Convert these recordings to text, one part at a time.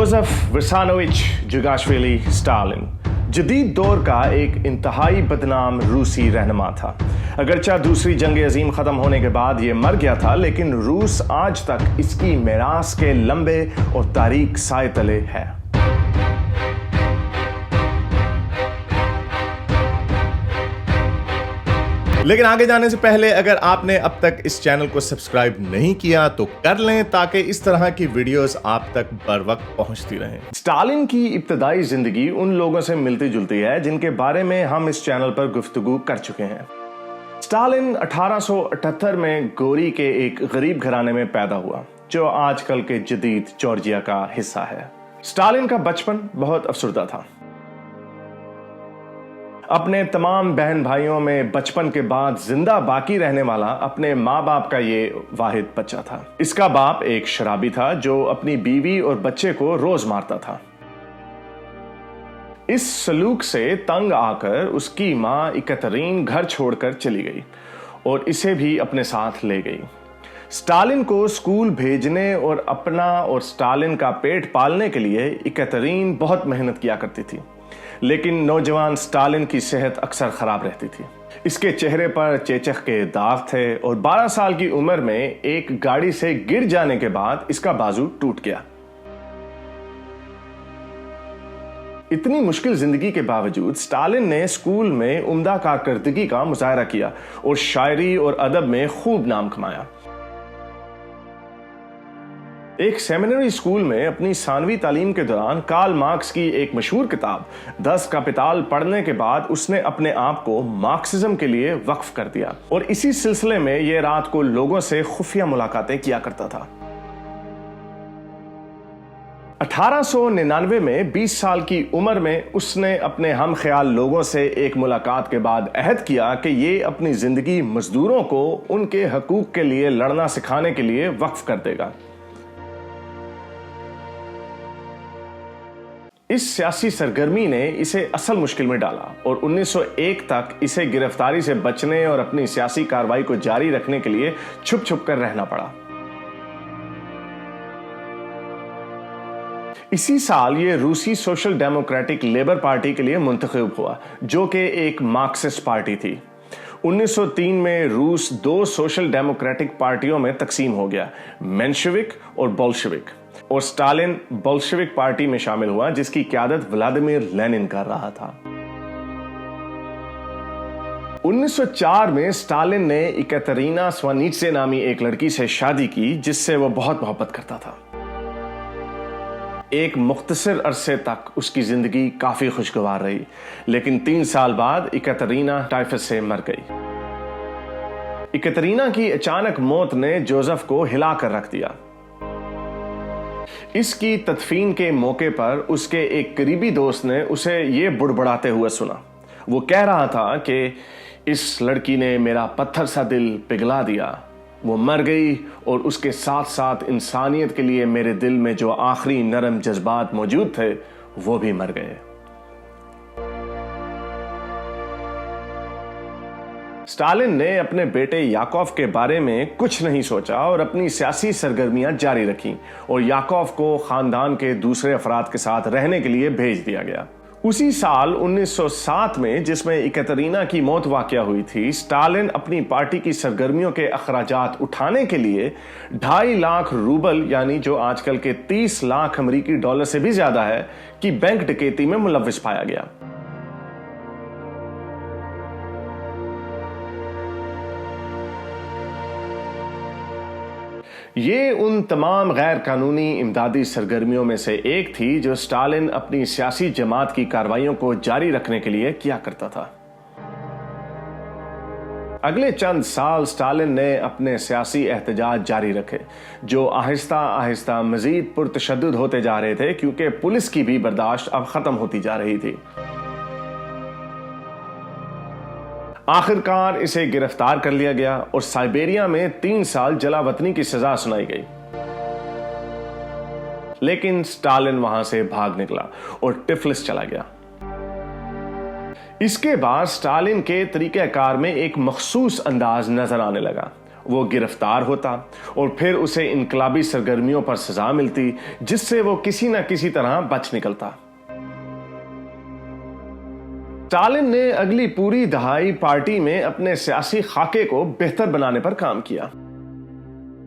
Joseph विर्सानोविच जुगाशविली Stalin जदीद दौर का एक इंतहाई बदनाम रूसी रहनुमा था। अगरचा दूसरी जंग अजीम खत्म होने के बाद ये मर गया था, लेकिन रूस आज तक इसकी मेरास के लंबे और तारीक साए तले है। लेकिन आगे जाने से पहले अगर आपने अब तक इस चैनल को सब्सक्राइब नहीं किया तो कर लें, ताकि इस तरह की वीडियोस आप तक बर वक्त पहुंचती रहें। स्टालिन की इब्तदाई जिंदगी उन लोगों से मिलती जुलती है जिनके बारे में हम इस चैनल पर गुफ्तगू कर चुके हैं। स्टालिन 1878 में गोरी के एक गरीब घराने में पैदा हुआ, जो आजकल के जदीद जॉर्जिया का हिस्सा है। स्टालिन का बचपन बहुत अफसरदा था। अपने तमाम बहन भाइयों में बचपन के बाद जिंदा बाकी रहने वाला अपने माँ बाप का ये वाहिद बच्चा था। इसका बाप एक शराबी था जो अपनी बीवी और बच्चे को रोज मारता था। इस सलूक से तंग आकर उसकी माँ इकतरीन घर छोड़कर चली गई और इसे भी अपने साथ ले गई। स्टालिन को स्कूल भेजने और अपना और स्टालिन का पेट पालने के लिए इकतरीन बहुत मेहनत किया करती थी, लेकिन नौजवान स्टालिन की सेहत अक्सर खराब रहती थी। इसके चेहरे पर चेचक के दाग थे और 12 साल की उम्र में एक गाड़ी से गिर जाने के बाद इसका बाजू टूट गया। इतनी मुश्किल जिंदगी के बावजूद स्टालिन ने स्कूल में उम्दा कारकर्दगी का मुजाहरा किया और शायरी और अदब में खूब नाम कमाया। एक सेमिनरी स्कूल में अपनी सानवी तालीम के दौरान कार्ल मार्क्स की एक मशहूर किताब 10 कैपिटाल पढ़ने के बाद उसने अपने आप को मार्क्सिज्म के लिए वक्फ कर दिया और इसी सिलसिले में यह रात को लोगों से खुफिया मुलाकातें किया करता था। 1899 में 20 साल की उम्र में उसने अपने हम ख्याल लोगों से एक मुलाकात के बाद अहद किया कि ये अपनी जिंदगी मजदूरों को उनके हकूक के लिए लड़ना सिखाने के लिए वक्फ कर देगा। इस सियासी सरगर्मी ने इसे असल मुश्किल में डाला और 1901 तक इसे गिरफ्तारी से बचने और अपनी सियासी कार्रवाई को जारी रखने के लिए छुप छुप कर रहना पड़ा। इसी साल ये रूसी सोशल डेमोक्रेटिक लेबर पार्टी के लिए मुंतखब हुआ, जो कि एक मार्क्सिस्ट पार्टी थी। 1903 में रूस 2 सोशल डेमोक्रेटिक पार्टियों में तकसीम हो गया, मेंशेविक और बोल्शेविक, और स्टालिन बोल्शेविक पार्टी में शामिल हुआ, जिसकी क़यादत व्लादिमीर लेनिन कर रहा था। 1904 में स्टालिन ने इकतरीना स्वानित्से नामी एक लड़की से शादी की, जिससे वो बहुत मोहब्बत करता था। एक मुख्तसर अरसे तक उसकी जिंदगी काफी खुशगवार रही, लेकिन 3 साल बाद इकतरीना टाइफस से मर गई। इकतरीना की अचानक मौत ने जोसेफ को हिला कर रख दिया। इसकी तदफीन के मौके पर उसके एक करीबी दोस्त ने उसे ये बुड़बड़ाते हुए सुना। वो कह रहा था कि इस लड़की ने मेरा पत्थर सा दिल पिघला दिया। वो मर गई और उसके साथ साथ इंसानियत के लिए मेरे दिल में जो आखिरी नरम जज्बात मौजूद थे वो भी मर गए। स्टालिन ने अपने बेटे याकोव के बारे में कुछ नहीं सोचा और अपनी सियासी सरगर्मियां जारी रखीं और याकोव को खानदान के दूसरे अफराद के साथ रहने के लिए भेज दिया गया। उसी साल 1907 में, जिसमें इकतरीना की मौत वाक़या हुई थी, स्टालिन अपनी पार्टी की सरगर्मियों के अखराजात उठाने के लिए 2.5 लाख रूबल, यानी जो आजकल के 30 लाख अमेरिकी डॉलर से भी ज्यादा है, की बैंक डकैती में मुलव्विस पाया गया। ये उन तमाम गैर कानूनी इमदादी सरगर्मियों में से एक थी जो स्टालिन अपनी सियासी जमात की कार्रवाइयों को जारी रखने के लिए किया करता था। अगले चंद साल स्टालिन ने अपने सियासी एहतजाज जारी रखे, जो आहिस्ता आहिस्ता मजीद पुरतशद्दुद होते जा रहे थे, क्योंकि पुलिस की भी बर्दाश्त अब खत्म होती जा रही थी। आखिरकार इसे गिरफ्तार कर लिया गया और साइबेरिया में 3 साल जलावतनी की सजा सुनाई गई। लेकिन स्टालिन वहां से भाग निकला और टिफलिस चला गया। इसके बाद स्टालिन के तरीक़ेकार में एक मखसूस अंदाज नजर आने लगा वो गिरफ्तार होता और फिर उसे इनकलाबी सरगर्मियों पर सजा मिलती, जिससे वो किसी न किसी तरह बच निकलता। स्टालिन ने अगली पूरी दहाई पार्टी में अपने सियासी खाके को बेहतर बनाने पर काम किया,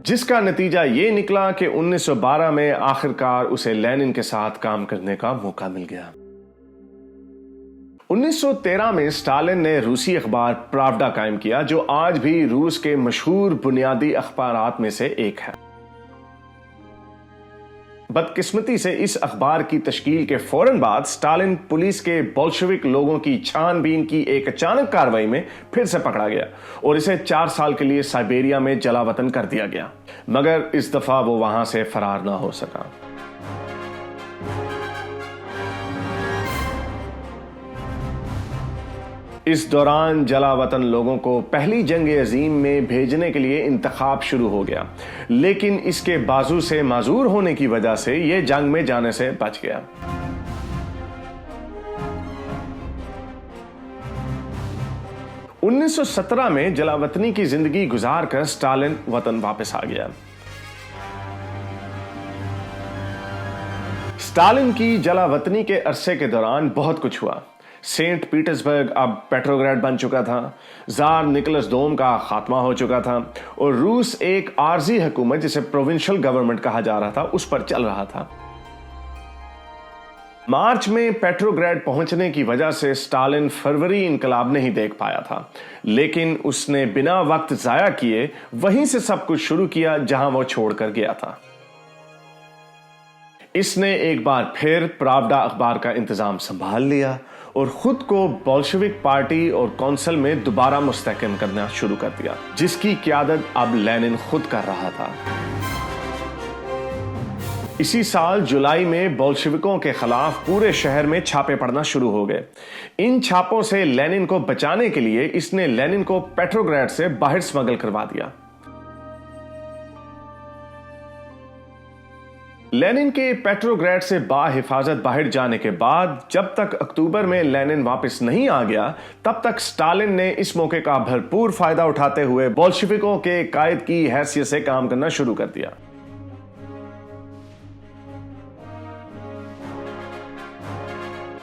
जिसका नतीजा ये निकला कि 1912 में आखिरकार उसे लेनिन के साथ काम करने का मौका मिल गया। 1913 में स्टालिन ने रूसी अखबार प्रावडा कायम किया, जो आज भी रूस के मशहूर बुनियादी अखबारात में से एक है। बदकिस्मती से इस अखबार की तश्कील के फौरन बाद स्टालिन पुलिस के बोल्शेविक लोगों की छानबीन की एक अचानक कार्रवाई में फिर से पकड़ा गया और इसे 4 साल के लिए साइबेरिया में जलावतन कर दिया गया, मगर इस दफा वो वहां से फरार ना हो सका। इस दौरान जलावतन लोगों को पहली जंग अजीम में भेजने के लिए इंतखाब शुरू हो गया, लेकिन इसके बाजू से माजूर होने की वजह से यह जंग में जाने से बच गया। – 1917 में जलावतनी की जिंदगी गुजारकर स्टालिन वतन वापस आ गया। स्टालिन की जलावतनी के अरसे के दौरान बहुत कुछ हुआ। सेंट पीटर्सबर्ग अब पेट्रोग्राड बन चुका था, जार निकोलस दोम का खात्मा हो चुका था और रूस एक आर्जी हुकूमत, जिसे प्रोविंशियल गवर्नमेंट कहा जा रहा था, उस पर चल रहा था। मार्च में पेट्रोग्राड पहुंचने की वजह से स्टालिन फरवरी इनकलाब नहीं देख पाया था, लेकिन उसने बिना वक्त जाया किए वहीं से सब कुछ शुरू किया जहां वो छोड़कर गया था। इसने एक बार फिर प्रावडा अखबार का इंतजाम संभाल लिया और खुद को बोल्शेविक पार्टी और काउंसिल में दोबारा मुस्तहकम करना शुरू कर दिया, जिसकी क़यादत अब लेनिन खुद कर रहा था। इसी साल जुलाई में बोल्शेविकों के खिलाफ पूरे शहर में छापे पड़ना शुरू हो गए। इन छापों से लेनिन को बचाने के लिए इसने लेनिन को पेट्रोग्राड से बाहर स्मगल करवा दिया। लेनिन के पेट्रोग्राड से बाहिफाजत बाहर जाने के बाद जब तक अक्टूबर में लेनिन वापस नहीं आ गया, तब तक स्टालिन ने इस मौके का भरपूर फायदा उठाते हुए बोल्शेविकों के कायद की हैसियत से काम करना शुरू कर दिया।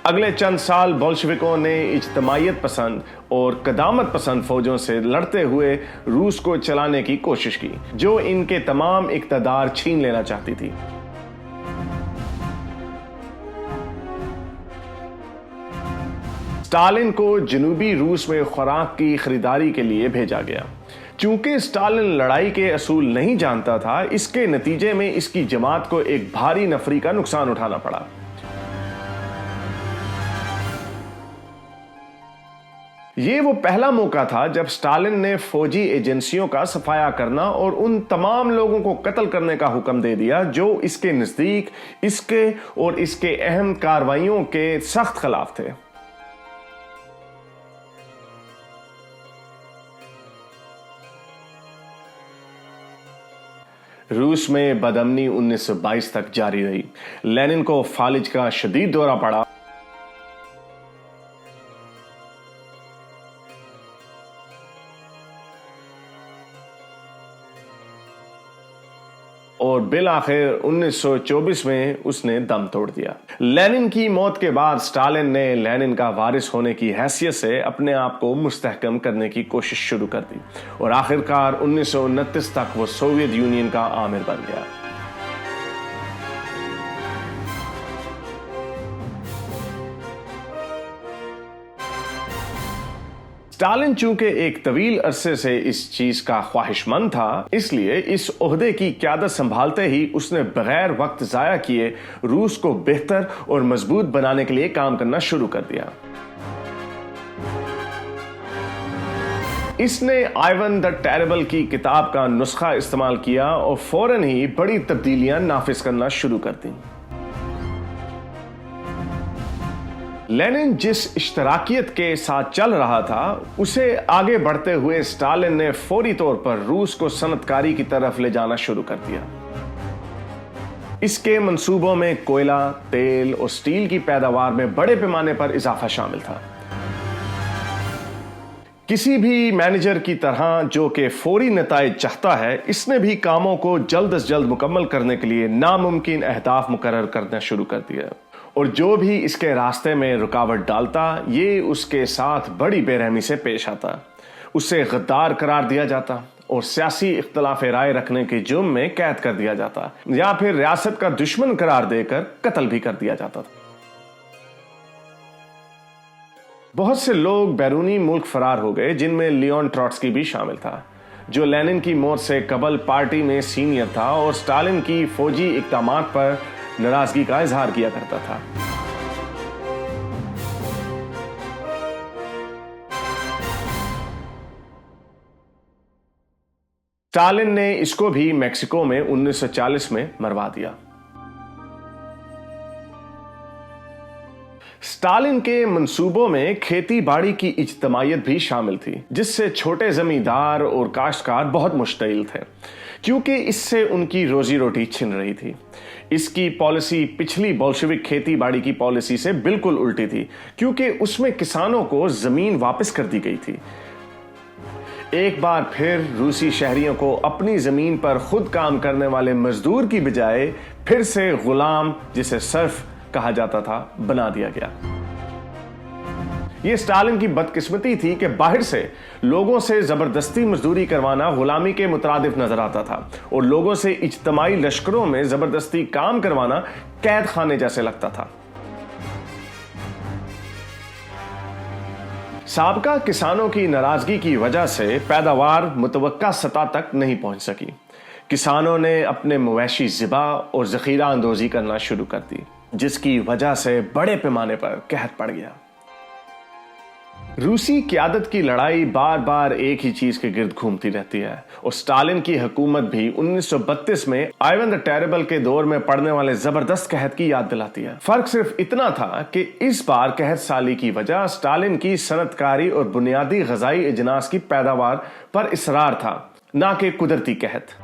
अगले चंद साल बोल्शेविकों ने इज्तमाइयत पसंद और कदामत पसंद फौजों से लड़ते हुए रूस को चलाने की कोशिश की, जो इनके तमाम इक़्तिदार छीन लेना चाहती थी। स्टालिन को जनूबी रूस में खुराक की खरीदारी के लिए भेजा गया। चूंकि स्टालिन लड़ाई के असूल नहीं जानता था, इसके नतीजे में इसकी जमात को एक भारी नफरी का नुकसान उठाना पड़ा। यह वो पहला मौका था जब स्टालिन ने फौजी एजेंसियों का सफाया करना और उन तमाम लोगों को कत्ल करने का हुक्म दे दिया जो इसके नजदीक इसके और इसके अहम कार्रवाइयों के सख्त खिलाफ थे। रूस में बदअमनी 1922 तक जारी रही। लेनिन को फालिज का शदीद दौरा पड़ा और बिल आखिर 1924 में उसने दम तोड़ दिया। लेनिन की मौत के बाद स्टालिन ने लेनिन का वारिस होने की हैसियत से अपने आप को मुस्तहकम करने की कोशिश शुरू कर दी और आखिरकार 1929 तक वो सोवियत यूनियन का आमिर बन गया। स्टालिन चूंकि एक तवील अरसे से इस चीज का ख्वाहिशमंद था, इसलिए इस ओहदे की क़यादत संभालते ही उसने बगैर वक्त जाया किए रूस को बेहतर और मजबूत बनाने के लिए काम करना शुरू कर दिया। इसने आइवन द टेरेबल की किताब का नुस्खा इस्तेमाल किया और फौरन ही बड़ी तब्दीलियां नाफिज करना शुरू कर दी। लेनिन जिस इश्तराकियत के साथ चल रहा था, उसे आगे बढ़ते हुए स्टालिन ने फौरी तौर पर रूस को सनतकारी की तरफ ले जाना शुरू कर दिया। इसके मंसूबों में कोयला, तेल और स्टील की पैदावार में बड़े पैमाने पर इजाफा शामिल था। किसी भी मैनेजर की तरह जो कि फौरी नताइज चाहता है, इसने भी कामों को जल्द से जल्द मुकम्मल करने के लिए नामुमकिन अहदाफ मुकर्रर करना शुरू कर दिया, और जो भी इसके रास्ते में रुकावट डालता, ये उसके साथ बड़ी बेरहमी से पेश आता, उसे गद्दार करार दिया जाता और सियासी इख्तलाफ राय रखने के जुर्म में कैद कर दिया जाता, या फिर रियासत का दुश्मन करार देकर कत्ल भी कर दिया जाता था। बहुत से लोग बैरूनी मुल्क फरार हो गए, जिनमें लियोन ट्रॉट्स्की भी शामिल था, जो लेनिन की मौत से कबल पार्टी में सीनियर था और स्टालिन की फौजी इक़दामात पर नाराजगी का इजहार किया करता था। स्टालिन ने इसको भी मेक्सिको में 1940 में मरवा दिया। स्टालिन के मंसूबों में खेती बाड़ी की इज्तमायत भी शामिल थी, जिससे छोटे जमींदार और काश्तकार बहुत मुश्तइल थे, क्योंकि इससे उनकी रोजी रोटी छिन रही थी। इसकी पॉलिसी पिछली बोल्शेविक खेती बाड़ी की पॉलिसी से बिल्कुल उल्टी थी, क्योंकि उसमें किसानों को जमीन वापस कर दी गई थी। एक बार फिर रूसी शहरियों को अपनी जमीन पर खुद काम करने वाले मजदूर की बजाय फिर से गुलाम, जिसे सर्फ कहा जाता था, बना दिया गया। यह स्टालिन की बदकिस्मती थी कि बाहर से लोगों से जबरदस्ती मजदूरी करवाना गुलामी के मुतरादिफ नजर आता था, और लोगों से इज्तमाई लश्करों में जबरदस्ती काम करवाना कैद खाने जैसे लगता था। साबका किसानों की नाराजगी की वजह से पैदावार मुतवक्का सतह तक नहीं पहुंच सकी। किसानों ने अपने मवेशी ज़िबा और ज़ख़ीरा अंदोज़ी करना शुरू कर दी, जिसकी वजह से बड़े पैमाने पर कहर पड़ गया। रूसी क़यादत की लड़ाई बार बार एक ही चीज के गिर्द घूमती रहती है, और स्टालिन की हुकूमत भी 1932 में आइवन द टेरेबल के दौर में पड़ने वाले जबरदस्त कहत की याद दिलाती है। फर्क सिर्फ इतना था कि इस बार कहत साली की वजह स्टालिन की सनतकारी और बुनियादी ग़िज़ाई अजनास की पैदावार पर इसरार था, ना कि कुदरती कहत।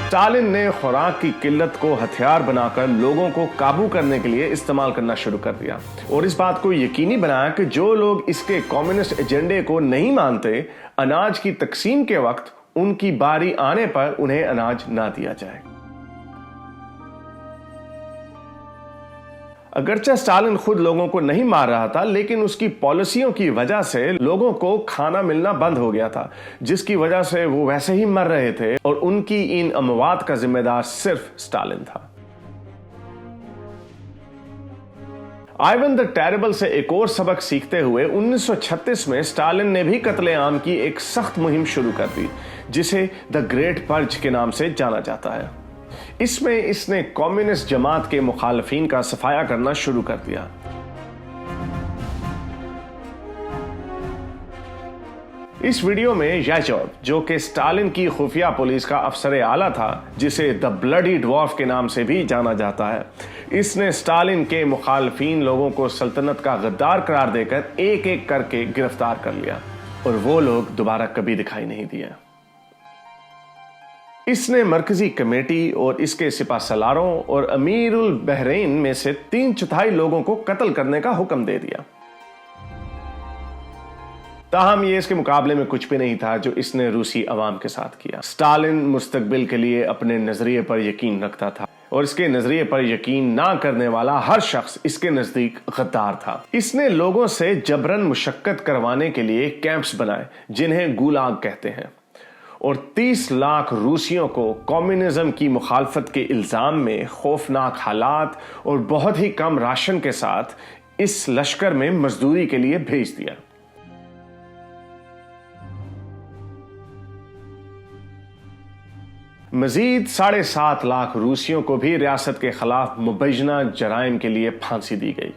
स्टालिन ने खुराक की किल्लत को हथियार बनाकर लोगों को काबू करने के लिए इस्तेमाल करना शुरू कर दिया, और इस बात को यकीनी बनाया कि जो लोग इसके कम्युनिस्ट एजेंडे को नहीं मानते, अनाज की तकसीम के वक्त उनकी बारी आने पर उन्हें अनाज ना दिया जाए। अगरचे स्टालिन खुद लोगों को नहीं मार रहा था, लेकिन उसकी पॉलिसियों की वजह से लोगों को खाना मिलना बंद हो गया था, जिसकी वजह से वो वैसे ही मर रहे थे, और उनकी इन अमवात का जिम्मेदार सिर्फ स्टालिन था। आइवन द टेरेबल से एक और सबक सीखते हुए 1936 में स्टालिन ने भी कत्लेआम की एक सख्त मुहिम शुरू कर दी, जिसे द ग्रेट पर्ज के नाम से जाना जाता है। इसमें इसने कम्युनिस्ट जमात के मुखालफिन का सफाया करना शुरू कर दिया। इस वीडियो में याचोव, जो कि स्टालिन की खुफिया पुलिस का अफसर आला था, जिसे द ब्लडी ड्वार्फ के नाम से भी जाना जाता है, इसने स्टालिन के मुखालफिन लोगों को सल्तनत का गद्दार करार देकर एक एक करके गिरफ्तार कर लिया, और वो लोग दोबारा कभी दिखाई नहीं दिए। इसने मरकजी कमेटी और इसके सिपा सलारों और अमीरुल बहरीन में से 3/4 लोगों को कत्ल करने का हुक्म दे दिया। ताहम ये इसके मुकाबले में कुछ भी नहीं था जो इसने रूसी अवाम के साथ किया। स्टालिन मुस्तकबिल के लिए अपने नजरिए पर यकीन रखता था, और इसके नजरिए पर यकीन ना करने वाला हर शख्स इसके नजदीक गद्दार था। इसने लोगों से जबरन मुशक्कत करवाने के लिए कैंप्स बनाए, जिन्हें गुलाग कहते हैं, और 30 लाख रूसियों को कम्युनिज्म की मुखालफत के इल्जाम में खौफनाक हालात और बहुत ही कम राशन के साथ इस लश्कर में मजदूरी के लिए भेज दिया। मजीद 7.5 लाख रूसियों को भी रियासत के खिलाफ मुबैना जराइम के लिए फांसी दी गई।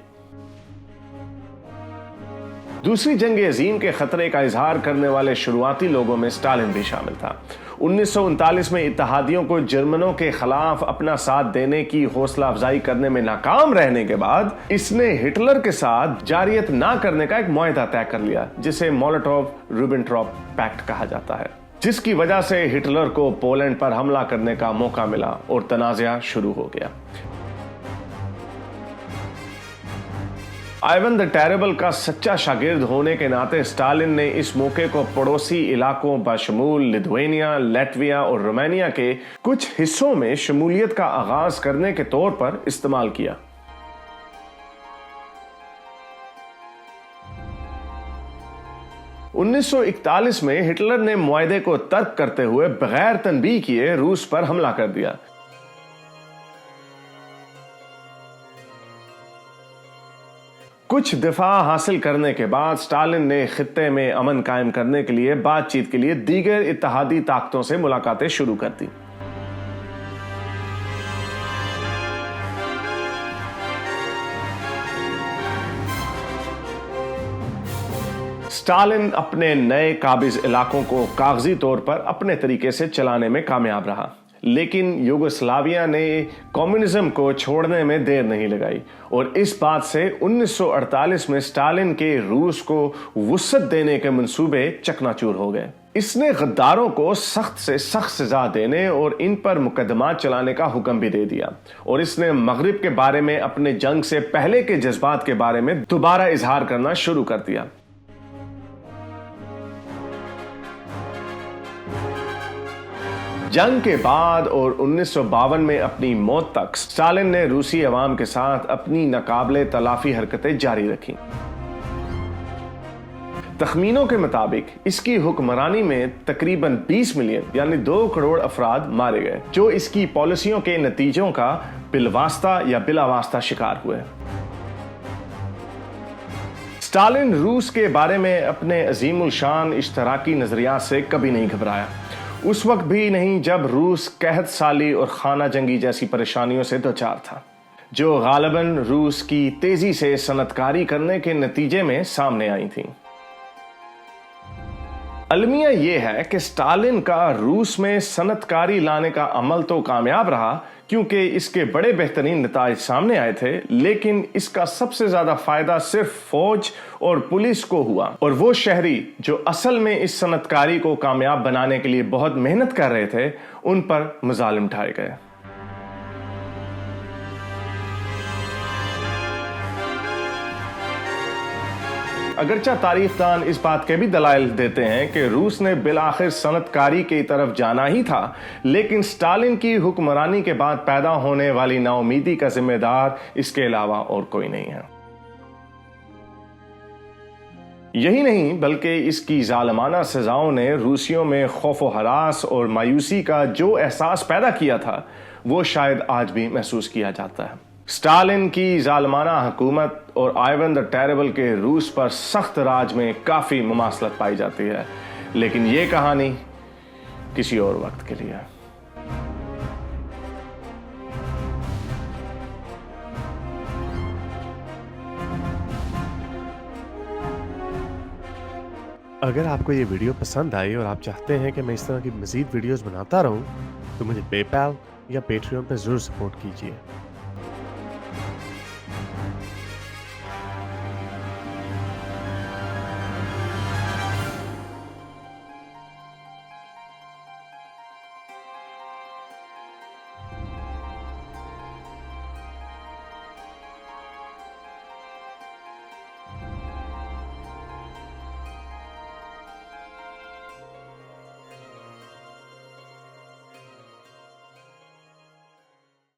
दूसरी जंग अजीम के खतरे का इजहार करने वाले शुरुआती लोगों में स्टालिन भी शामिल था। 1939 में इत्तेहादियों को जर्मनों के खिलाफ अपना साथ देने की हौसला अफजाई करने में नाकाम रहने के बाद इसने हिटलर के साथ जारियत ना करने का एक मुआहदा तय कर लिया, जिसे मोलोटोव-रिबेनट्रॉप पैक्ट कहा जाता है, जिसकी वजह से हिटलर को पोलैंड पर हमला करने का मौका मिला और तनाज़ा शुरू हो गया। आइवन द टेरेबल का सच्चा शागिर्द होने के नाते स्टालिन ने इस मौके को पड़ोसी इलाकों बशमूल लिथुआनिया, लैटविया और रोमानिया के कुछ हिस्सों में शमूलियत का आगाज करने के तौर पर इस्तेमाल किया। उन्नीस सौ 41 में हिटलर ने मुआहदे को तर्क करते हुए बगैर तनबीह किए रूस पर हमला कर दिया। कुछ दिफा हासिल करने के बाद स्टालिन ने खित्ते में अमन कायम करने के लिए बातचीत के लिए दीगर इत्तेहादी ताकतों से मुलाकातें शुरू कर दी। स्टालिन अपने नए काबिज इलाकों को कागजी तौर पर अपने तरीके से चलाने में कामयाब रहा, लेकिन यूगोस्लाविया ने कम्युनिज्म को छोड़ने में देर नहीं लगाई और इस बात से 1948 में स्टालिन के रूस को वुसअत देने के मंसूबे चकनाचूर हो गए। इसने गद्दारों को सख्त से सख्त सजा देने और इन पर मुकदमा चलाने का हुक्म भी दे दिया और इसने मगरिब के बारे में अपने जंग से पहले के जज्बात के बारे में दोबारा इजहार करना शुरू कर दिया। जंग के बाद और 1952 में अपनी मौत तक स्टालिन ने रूसी अवाम के साथ अपनी नाकाबिले तलाफी हरकतें जारी रखी। तखमीनों के मुताबिक इसकी हुक्मरानी में तकरीबन 20 मिलियन यानी 2 करोड़ अफराद मारे गए, जो इसकी पॉलिसियों के नतीजों का बिलवास्ता या बिलावास्ता शिकार हुए। स्टालिन रूस के बारे में अपने अजीमुल शान इश्तराकी नजरियात से कभी नहीं घबराया, उस वक्त भी नहीं जब रूस कहत साली और खाना जंगी जैसी परेशानियों से दोचार था, जो गालिबन रूस की तेजी से सनतकारी करने के नतीजे में सामने आई थी। अलमिया यह है कि स्टालिन का रूस में सनतकारी लाने का अमल तो कामयाब रहा क्योंकि इसके बड़े बेहतरीन नताइज सामने आए थे, लेकिन इसका सबसे ज्यादा फायदा सिर्फ फौज और पुलिस को हुआ और वो शहरी जो असल में इस सनतकारी को कामयाब बनाने के लिए बहुत मेहनत कर रहे थे, उन पर मजालिम ढाए गए। अगरचा तारीखदान इस बात के भी दलाइल देते हैं कि रूस ने बिलाखिर सनतकारी की तरफ जाना ही था, लेकिन स्टालिन की हुक्मरानी के बाद पैदा होने वाली नाउमीदी का जिम्मेदार इसके अलावा और कोई नहीं है। यही नहीं बल्कि इसकी जालिमाना सजाओं ने रूसियों में खौफ व हरास और मायूसी का जो एहसास पैदा किया था, वो शायद आज भी महसूस किया जाता है। स्टालिन की जालिमाना हुकूमत और आइवन द टेरेबल के रूस पर सख्त राज में काफी मुमासलत पाई जाती है, लेकिन ये कहानी किसी और वक्त के लिए है। अगर आपको ये वीडियो पसंद आई और आप चाहते हैं कि मैं इस तरह की मज़ीद वीडियोस बनाता रहूं, तो मुझे पेपैल या पेट्रियन पर ज़रूर सपोर्ट कीजिए।